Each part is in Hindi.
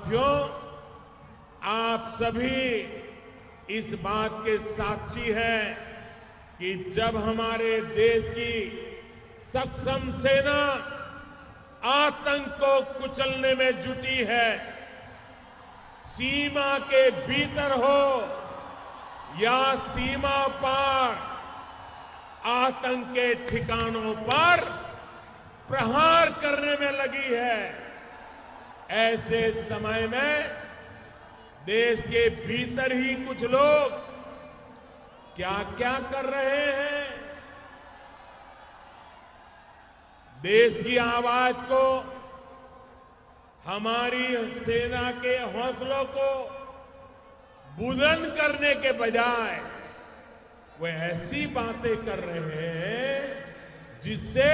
साथियों, आप सभी इस बात के साक्षी हैं कि जब हमारे देश की सक्षम सेना आतंक को कुचलने में जुटी है, सीमा के भीतर हो या सीमा पार आतंक के ठिकानों पर प्रहार करने में लगी है, ऐसे समय में देश के भीतर ही कुछ लोग क्या क्या कर रहे हैं। देश की आवाज को, हमारी सेना के हौसलों को बुलंद करने के बजाय वे ऐसी बातें कर रहे हैं जिससे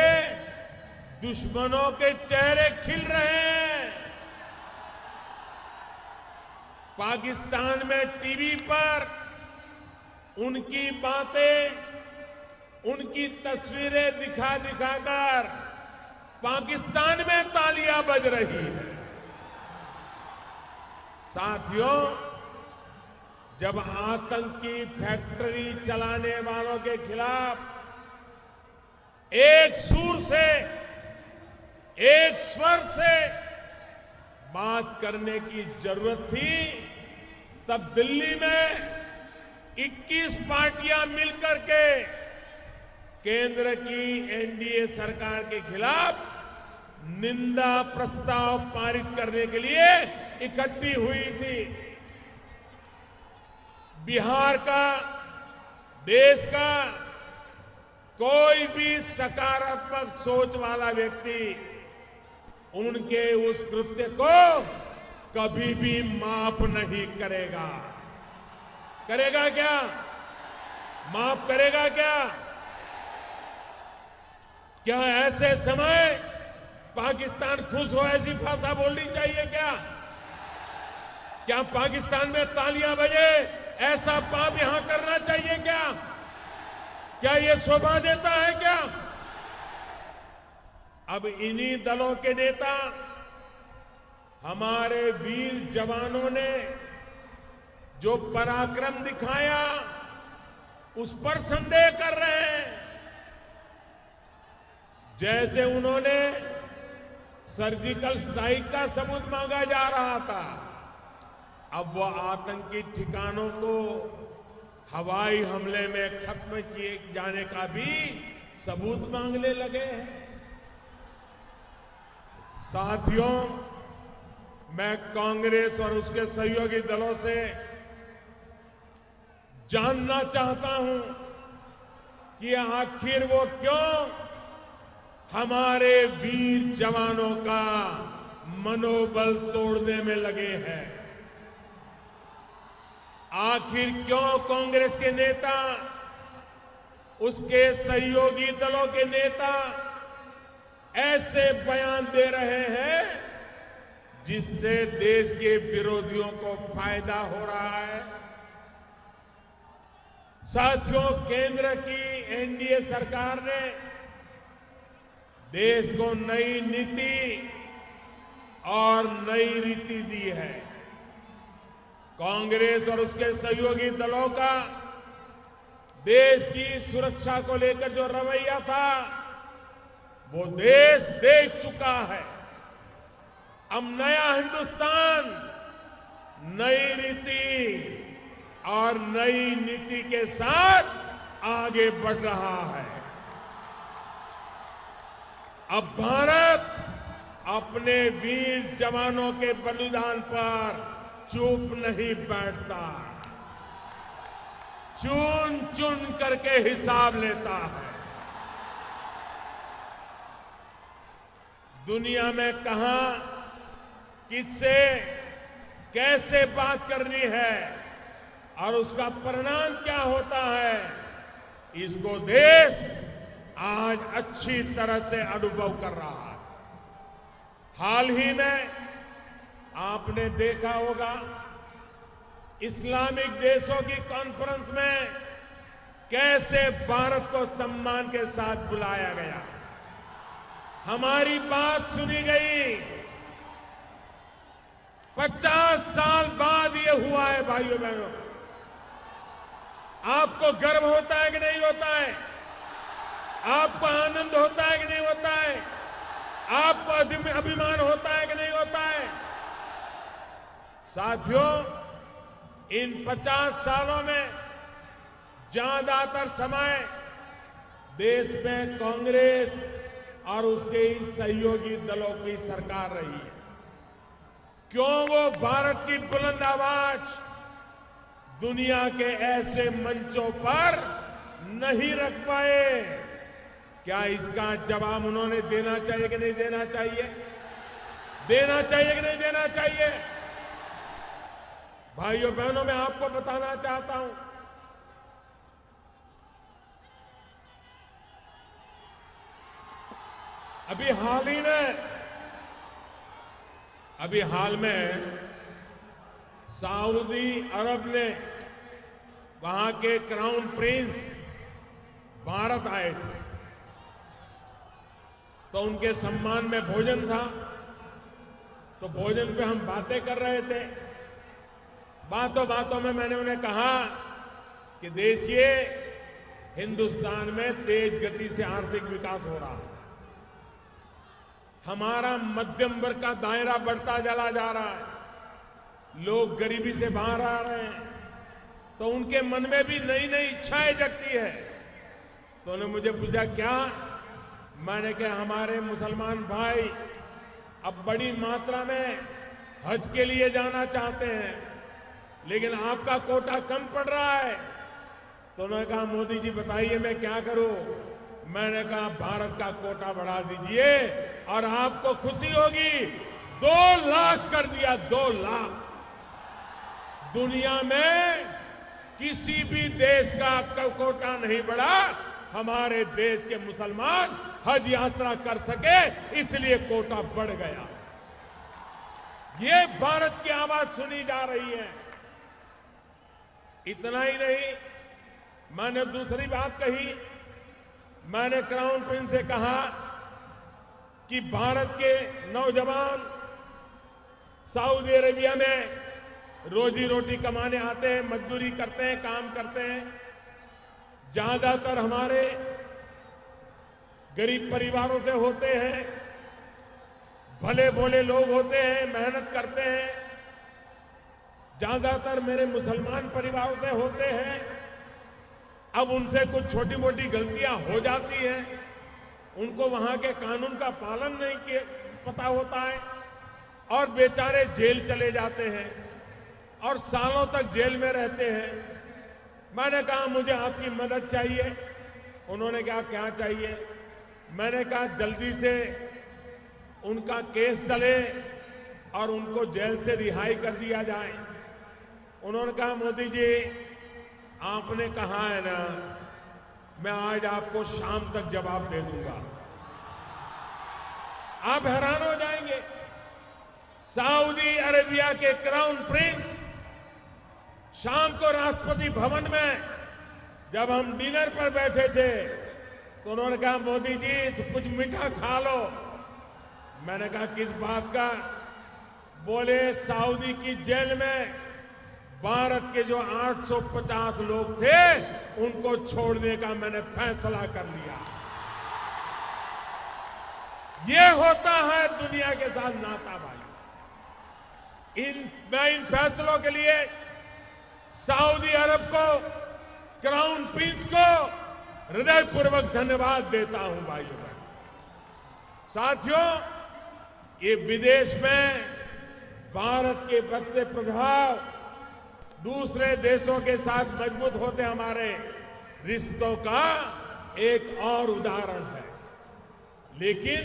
दुश्मनों के चेहरे खिल रहे हैं। पाकिस्तान में टीवी पर उनकी बातें, उनकी तस्वीरें दिखा दिखाकर पाकिस्तान में तालियां बज रही है। साथियों, जब आतंक की फैक्ट्री चलाने वालों के खिलाफ एक सुर से, एक स्वर से बात करने की जरूरत थी, तब दिल्ली में 21 पार्टियां मिलकर के केंद्र की एनडीए सरकार के खिलाफ निंदा प्रस्ताव पारित करने के लिए इकट्ठी हुई थी। बिहार का, देश का कोई भी सकारात्मक सोच वाला व्यक्ति उनके उस कृत्य को कभी भी माफ नहीं करेगा। करेगा क्या? माफ करेगा क्या? क्या ऐसे समय पाकिस्तान खुश हो ऐसी भाषा बोलनी चाहिए क्या? क्या पाकिस्तान में तालियां बजे ऐसा पाप यहां करना चाहिए क्या? क्या ये शोभा देता है क्या? अब इन्हीं दलों के नेता, हमारे वीर जवानों ने जो पराक्रम दिखाया उस पर संदेह कर रहे हैं। जैसे उन्होंने सर्जिकल स्ट्राइक का सबूत मांगा जा रहा था, अब वो आतंकी ठिकानों को हवाई हमले में खत्म किए जाने का भी सबूत मांगने लगे हैं। साथियों, मैं कांग्रेस और उसके सहयोगी दलों से जानना चाहता हूं कि आखिर वो क्यों हमारे वीर जवानों का मनोबल तोड़ने में लगे हैं। आखिर क्यों कांग्रेस के नेता, उसके सहयोगी दलों के नेता ऐसे बयान दे रहे हैं जिससे देश के विरोधियों को फायदा हो रहा है। साथियों, केंद्र की एनडीए सरकार ने देश को नई नीति और नई रीति दी है। कांग्रेस और उसके सहयोगी दलों का देश की सुरक्षा को लेकर जो रवैया था वो देश देख चुका है। अब नया हिंदुस्तान नई रीति और नई नीति के साथ आगे बढ़ रहा है। अब भारत अपने वीर जवानों के बलिदान पर चुप नहीं बैठता, चुन चुन करके हिसाब लेता है। दुनिया में कहां, किससे, कैसे बात करनी है और उसका परिणाम क्या होता है, इसको देश आज अच्छी तरह से अनुभव कर रहा है। हाल ही में आपने देखा होगा, इस्लामिक देशों की कॉन्फ्रेंस में कैसे भारत को सम्मान के साथ बुलाया गया, हमारी बात सुनी गई। 50 साल बाद ये हुआ है भाइयों बहनों। आपको गर्व होता है कि नहीं होता है? आपको आनंद होता है कि नहीं होता है? आपको अभिमान होता है कि नहीं होता है? साथियों, इन 50 सालों में ज्यादातर समय देश में कांग्रेस और उसके ही सहयोगी दलों की सरकार रही है। क्यों वो भारत की बुलंद आवाज दुनिया के ऐसे मंचों पर नहीं रख पाए? क्या इसका जवाब उन्होंने देना चाहिए कि नहीं देना चाहिए? देना चाहिए कि नहीं देना चाहिए? भाइयों बहनों, मैं आपको बताना चाहता हूं, अभी हाल में सऊदी अरब ने वहां के क्राउन प्रिंस भारत आए थे, तो उनके सम्मान में भोजन था। तो भोजन पे हम बातें कर रहे थे। बातों बातों में मैंने उन्हें कहा कि देखिए, हिंदुस्तान में तेज गति से आर्थिक विकास हो रहा है, हमारा मध्यम वर्ग का दायरा बढ़ता चला जा रहा है, लोग गरीबी से बाहर आ रहे हैं, तो उनके मन में भी नई नई इच्छाएं जगती है। तो उन्होंने मुझे पूछा क्या? मैंने कहा हमारे मुसलमान भाई अब बड़ी मात्रा में हज के लिए जाना चाहते हैं, लेकिन आपका कोटा कम पड़ रहा है। तो उन्होंने कहा मोदी जी बताइए मैं क्या करूं? मैंने कहा भारत का कोटा बढ़ा दीजिए और आपको खुशी होगी। 2 लाख कर दिया, 2 लाख। दुनिया में किसी भी देश का कोटा नहीं बढ़ा, हमारे देश के मुसलमान हज यात्रा कर सके इसलिए कोटा बढ़ गया। ये भारत की आवाज सुनी जा रही है। इतना ही नहीं, मैंने दूसरी बात कही। मैंने क्राउन प्रिंस से कहा कि भारत के नौजवान सऊदी अरेबिया में रोजी रोटी कमाने आते हैं, मजदूरी करते हैं, काम करते हैं। ज्यादातर हमारे गरीब परिवारों से होते हैं, भले भोले लोग होते हैं, मेहनत करते हैं। ज्यादातर मेरे मुसलमान परिवारों से होते हैं। अब उनसे कुछ छोटी मोटी गलतियां हो जाती हैं, उनको वहां के कानून का पालन नहीं पता होता है और बेचारे जेल चले जाते हैं और सालों तक जेल में रहते हैं। मैंने कहा मुझे आपकी मदद चाहिए। उन्होंने कहा क्या चाहिए? मैंने कहा जल्दी से उनका केस चले और उनको जेल से रिहाई कर दिया जाए। उन्होंने कहा मोदी जी आपने कहा है ना, मैं आज आपको शाम तक जवाब दे दूंगा। आप हैरान हो जाएंगे। सऊदी अरेबिया के क्राउन प्रिंस शाम को राष्ट्रपति भवन में जब हम डिनर पर बैठे थे तो उन्होंने कहा मोदी जी तो कुछ मीठा खा लो। मैंने कहा किस बात का? बोले सऊदी की जेल में भारत के जो 850 लोग थे उनको छोड़ने का मैंने फैसला कर लिया। ये होता है दुनिया के साथ नाता भाई। मैं इन फैसलों के लिए सऊदी अरब को, क्राउन प्रिंस को हृदयपूर्वक धन्यवाद देता हूं भाइयों बहनों। साथियों, ये विदेश में भारत के बढ़ते प्रभाव दूसरे देशों के साथ मजबूत होते हमारे रिश्तों का एक और उदाहरण है। लेकिन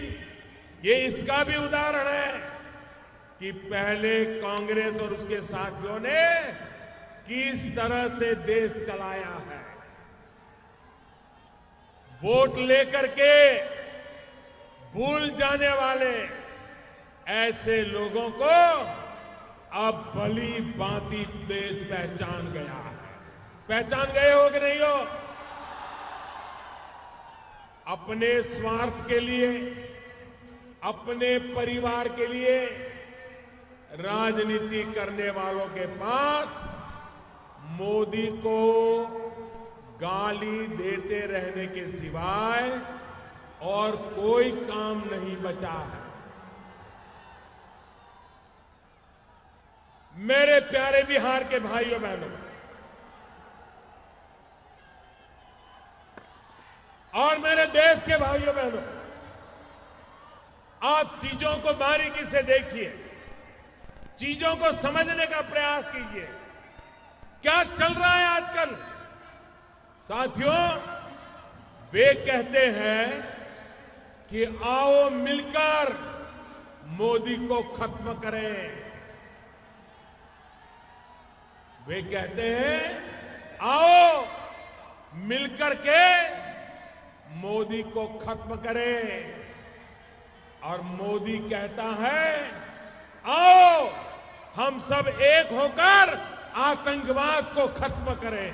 ये इसका भी उदाहरण है कि पहले कांग्रेस और उसके साथियों ने किस तरह से देश चलाया है। वोट लेकर के भूल जाने वाले ऐसे लोगों को अब भली भांति देश पहचान गया है। पहचान गए हो कि नहीं हो? अपने स्वार्थ के लिए, अपने परिवार के लिए राजनीति करने वालों के पास मोदी को गाली देते रहने के सिवाय और कोई काम नहीं बचा है। मेरे प्यारे बिहार के भाइयों बहनों, और मेरे देश के भाइयों बहनों, आप चीजों को बारीकी से देखिए, चीजों को समझने का प्रयास कीजिए। क्या चल रहा है आजकल? साथियों, वे कहते हैं कि आओ मिलकर मोदी को खत्म करें। वे कहते हैं आओ मिलकर के मोदी को खत्म करें, और मोदी कहता है आओ हम सब एक होकर आतंकवाद को खत्म करें।